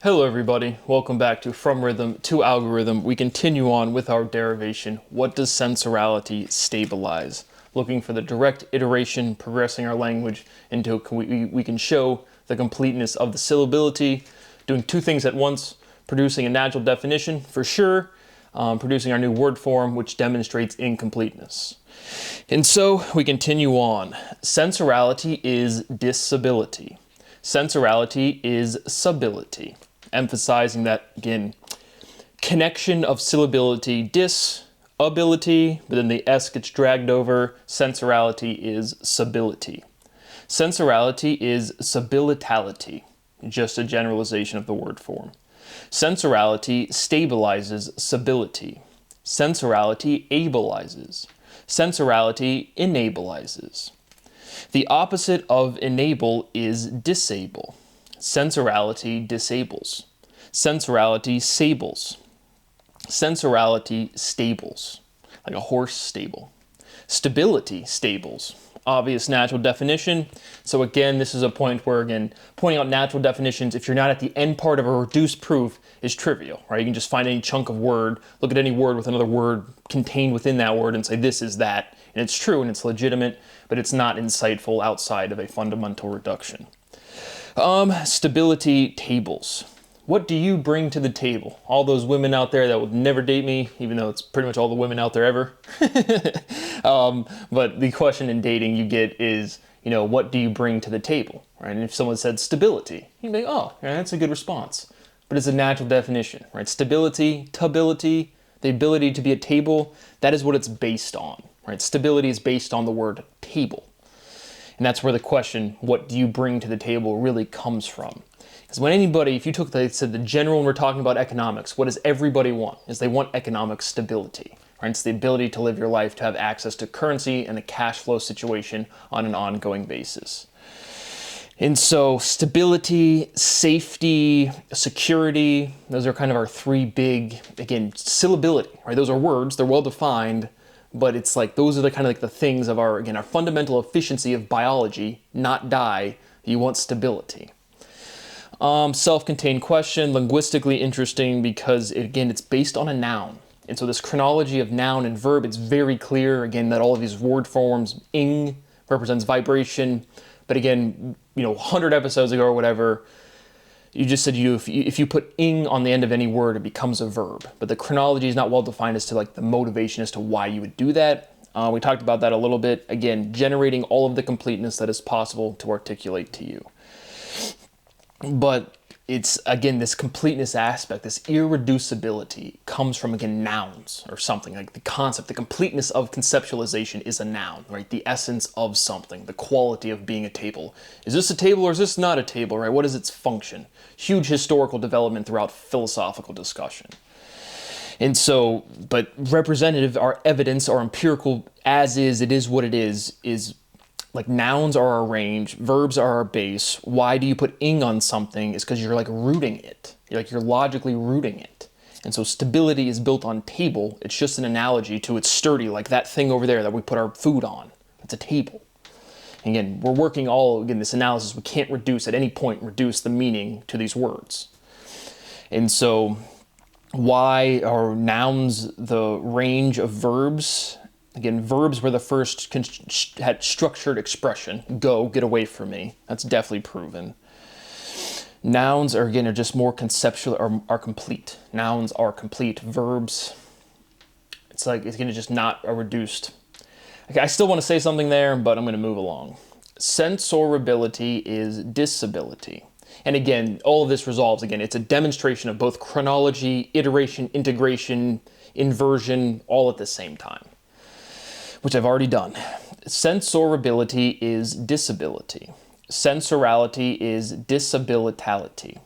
Hello everybody, welcome back to From Rhythm to Algorithm. We continue on with our derivation. What does sensorality stabilize? Looking for the direct iteration, progressing our language until we can show the completeness of the syllability, doing two things at once, producing a natural definition for sure, producing our new word form which demonstrates incompleteness. And so we continue on. Sensorality is disability. Sensorality is subility. Emphasizing that, again, connection of syllability, disability, but then the S gets dragged over. Sensorality is subility. Sensorality is subilitality, just a generalization of the word form. Sensorality stabilizes subility. Sensorality abilizes. Sensorality enablizes. The opposite of enable is disable. Sensorality disables. Sensorality sables. Sensorality stables, like a horse stable. Stability stables. Obvious natural definition. So again, this is a point where, again, pointing out natural definitions, if you're not at the end part of a reduced proof, is trivial, right? You can just find any chunk of word, look at any word with another word contained within that word and say this is that. And it's true and it's legitimate, but it's not insightful outside of a fundamental reduction. Stability tables. What do you bring to the table? All those women out there that would never date me, even though it's pretty much all the women out there ever. But the question in dating you get is, what do you bring to the table, right? And if someone said stability, you'd be like, oh, yeah, that's a good response. But it's a natural definition, right? Stability, tability, the ability to be a table, that is what it's based on, right? Stability is based on the word table. And that's where the question, what do you bring to the table, really comes from. Because when anybody, if you took the general, and we're talking about economics, what does everybody want? Is they want economic stability. Right? It's the ability to live your life, to have access to currency and a cash flow situation on an ongoing basis. And so stability, safety, security, those are kind of our three big, again, syllability, right? Those are words, they're well defined, but it's like those are the kind of like the things of our fundamental efficiency of biology, not die. You want stability. Self-contained question, linguistically interesting because it's based on a noun. And so this chronology of noun and verb, it's very clear, again, that all of these word forms, ing represents vibration. But again, 100 episodes ago or whatever, you just said if you put ing on the end of any word, it becomes a verb. But the chronology is not well defined as to like the motivation as to why you would do that. We talked about that a little bit. Again, generating all of the completeness that is possible to articulate to you. But it's, again, this completeness aspect, this irreducibility comes from, again, nouns or something. Like the concept, the completeness of conceptualization is a noun, right? The essence of something, the quality of being a table. Is this a table or is this not a table, right? What is its function? Huge historical development throughout philosophical discussion. And so, but representative, our evidence, our empirical as is, it is what it is like nouns are our range, verbs are our base. Why do you put ing on something? Is because you're like rooting it. You're logically rooting it. And so stability is built on table. It's just an analogy to it's sturdy, like that thing over there that we put our food on. It's a table. Again, we're working this analysis, we can't at any point reduce the meaning to these words. And so why are nouns the range of verbs? Again, verbs were the first had structured expression. Go, get away from me. That's definitely proven. Nouns are just more conceptual, are complete. Nouns are complete. Verbs, it's just not a reduced. Okay, I still want to say something there, but I'm going to move along. Sensorability is disability. And again, all of this resolves, it's a demonstration of both chronology, iteration, integration, inversion, all at the same time, which I've already done. Sensorability is disability. Sensorality is disabilitality.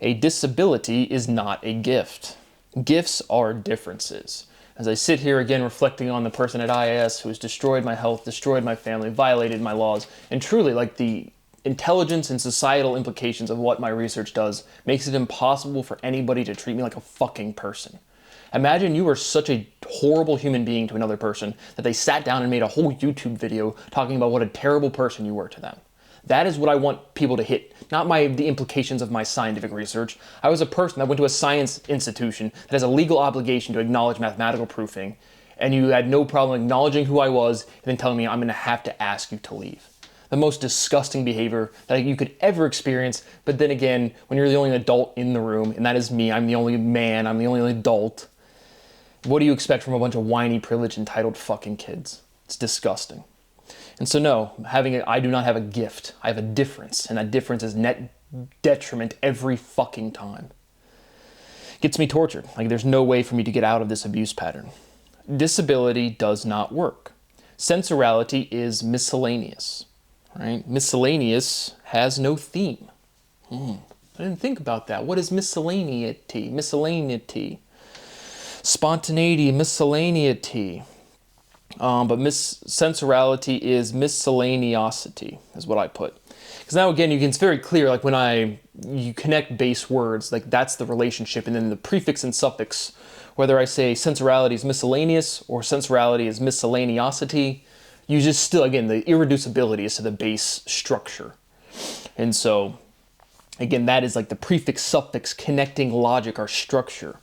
A disability is not a gift. Gifts are differences. As I sit here again reflecting on the person at IAS who has destroyed my health, destroyed my family, violated my laws, and truly like the intelligence and societal implications of what my research does makes it impossible for anybody to treat me like a fucking person. Imagine you were such a horrible human being to another person that they sat down and made a whole YouTube video talking about what a terrible person you were to them. That is what I want people to hit, not the implications of my scientific research. I was a person that went to a science institution that has a legal obligation to acknowledge mathematical proofing, and you had no problem acknowledging who I was and then telling me I'm going to have to ask you to leave. The most disgusting behavior that you could ever experience. But then again, when you're the only adult in the room, and that is me, I'm the only man, I'm the only adult, what do you expect from a bunch of whiny, privileged, entitled fucking kids? It's disgusting. And so no, I do not have a gift. I have a difference, and that difference is net detriment every fucking time. Gets me tortured. Like, there's no way for me to get out of this abuse pattern. Disability does not work. Sensorality is miscellaneous, right? Miscellaneous has no theme. I didn't think about that. What is miscellaneity? Miscellaneity. Spontaneity, miscellaneity. But sensorality is miscellaneosity, is what I put. Because now again, it's very clear, like when you connect base words, like that's the relationship, and then the prefix and suffix, whether I say sensorality is miscellaneous or sensorality is miscellaneosity, you just still, again, the irreducibility is to the base structure. And so, again, that is like the prefix suffix connecting logic, our structure.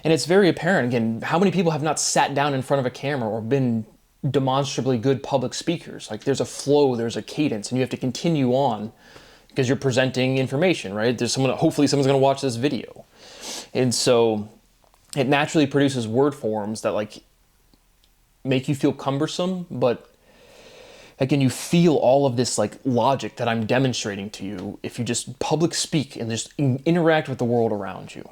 And it's very apparent, again, how many people have not sat down in front of a camera or been demonstrably good public speakers? Like, there's a flow, there's a cadence, and you have to continue on because you're presenting information, right? Hopefully someone's going to watch this video. And so it naturally produces word forms that like make you feel cumbersome, but again, you feel all of this like logic that I'm demonstrating to you if you just public speak and just interact with the world around you.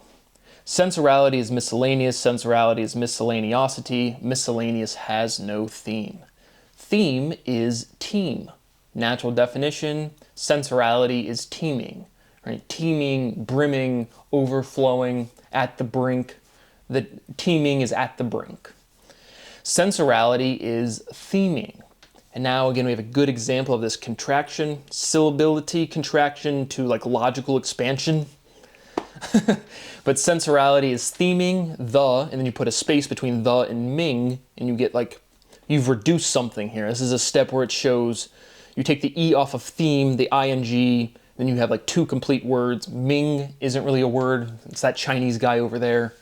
Sensorality is miscellaneous, sensorality is miscellaneosity, miscellaneous has no theme. Theme is team. Natural definition, sensorality is teeming, right? Teeming, brimming, overflowing, at the brink. The teeming is at the brink. Sensorality is theming. And now again, we have a good example of this contraction, syllability contraction to like logical expansion. But sensorality is theming, and then you put a space between the and ming, and you get like, you've reduced something here. This is a step where it shows, you take the E off of theme, the ing, then you have like two complete words. Ming isn't really a word, it's that Chinese guy over there,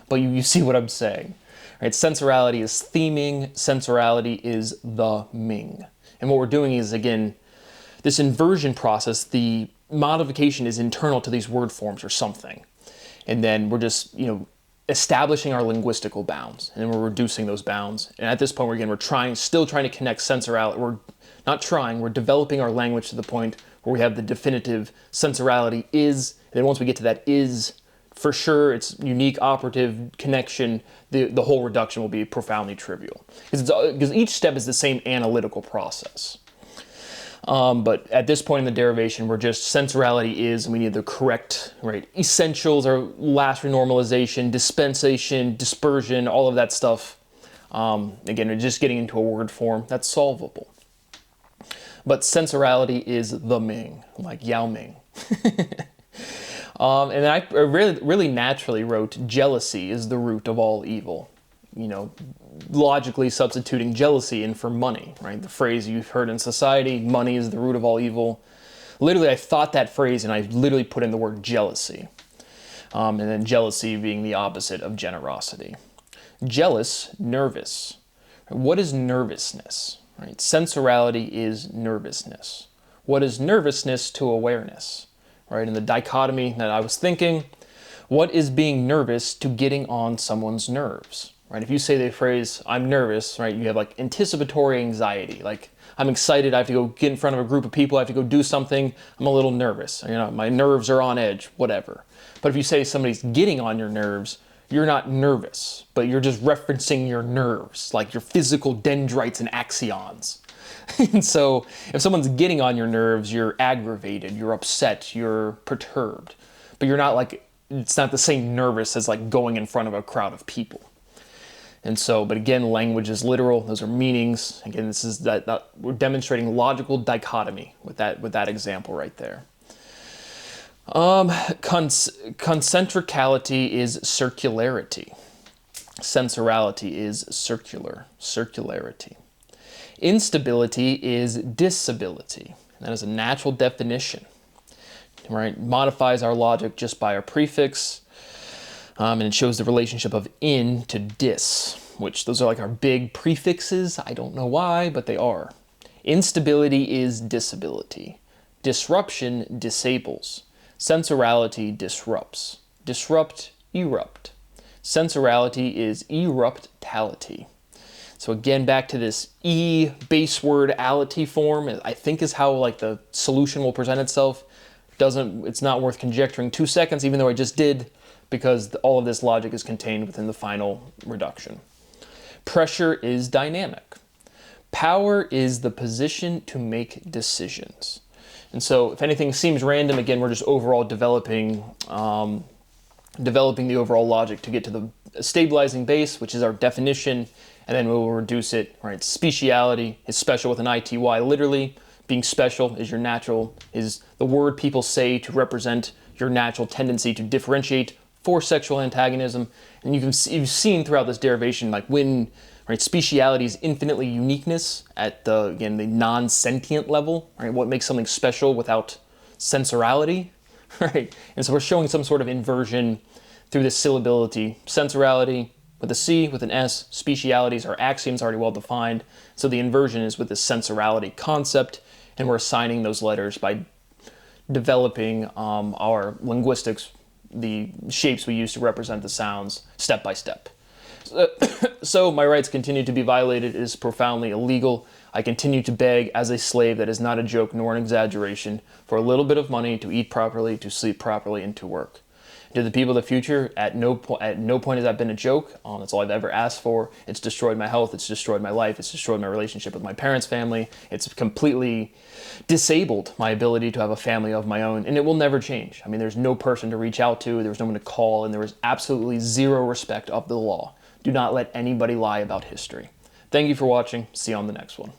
but you see what I'm saying. Right? Sensorality is theming, sensorality is the ming. And what we're doing is, again, this inversion process, the modification is internal to these word forms or something. And then we're just, establishing our linguistical bounds, and then we're reducing those bounds. And at this point, we're still trying to connect sensorality. We're developing our language to the point where we have the definitive sensorality is, and then once we get to that is, for sure, it's unique operative connection, the whole reduction will be profoundly trivial. Because each step is the same analytical process. But at this point in the derivation, we're just sensorality is, and we need the correct, right, essentials or last renormalization, dispensation, dispersion, all of that stuff. Again, we're just getting into a word form that's solvable. But sensorality is the Ming, like Yao Ming. And then I really naturally wrote jealousy is the root of all evil. Logically substituting jealousy in for money, right? The phrase you've heard in society, money is the root of all evil. Literally, I thought that phrase and I literally put in the word jealousy. And then jealousy being the opposite of generosity. Jealous, nervous. What is nervousness? Right? Sensorality is nervousness. What is nervousness to awareness? Right? In the dichotomy that I was thinking, what is being nervous to getting on someone's nerves? Right? If you say the phrase, I'm nervous, right? You have like anticipatory anxiety. Like, I'm excited, I have to go get in front of a group of people, I have to go do something, I'm a little nervous. My nerves are on edge, whatever. But if you say somebody's getting on your nerves, you're not nervous, but you're just referencing your nerves, like your physical dendrites and axons. And so if someone's getting on your nerves, you're aggravated, you're upset, you're perturbed. But you're not like, it's not the same nervous as like going in front of a crowd of people. And so, but again, language is literal. Those are meanings. Again, this is that we're demonstrating logical dichotomy with that example right there. Concentricality is circularity. Sensorality is circularity. Instability is disability. That is a natural definition, right? Modifies our logic just by our prefix, and it shows the relationship of in to dis, which those are like our big prefixes. I don't know why, but they are. Instability is disability. Disruption disables. Sensorality disrupts. Disrupt, erupt. Sensorality is eruptality. So again, back to this E base word ality form, I think is how like the solution will present itself. It's not worth conjecturing 2 seconds, even though I just did, because all of this logic is contained within the final reduction. Pressure is dynamic. Power is the position to make decisions. And so if anything seems random, again, we're just overall developing the overall logic to get to the stabilizing base, which is our definition, and then we will reduce it, right? Speciality is special with an ITY, literally. Being special is your natural, is the word people say to represent your natural tendency to differentiate for sexual antagonism. And you've seen throughout this derivation, like when, right, speciality is infinitely uniqueness at the, again, the non-sentient level, right? What makes something special without sensorality, right? And so we're showing some sort of inversion through this syllability. Sensorality with a C, with an S, specialities are axioms already well defined. So the inversion is with this sensorality concept, and we're assigning those letters by developing our linguistics, the shapes we use to represent the sounds step by step. So my rights continue to be violated. It is profoundly illegal. I continue to beg as a slave. That is not a joke nor an exaggeration, for a little bit of money to eat properly, to sleep properly, and to work. To the people of the future, at no point has that been a joke. That's all I've ever asked for. It's destroyed my health. It's destroyed my life. It's destroyed my relationship with my parents' family. It's completely disabled my ability to have a family of my own, and it will never change. I mean, there's no person to reach out to. There's no one to call, and there is absolutely zero respect of the law. Do not let anybody lie about history. Thank you for watching. See you on the next one.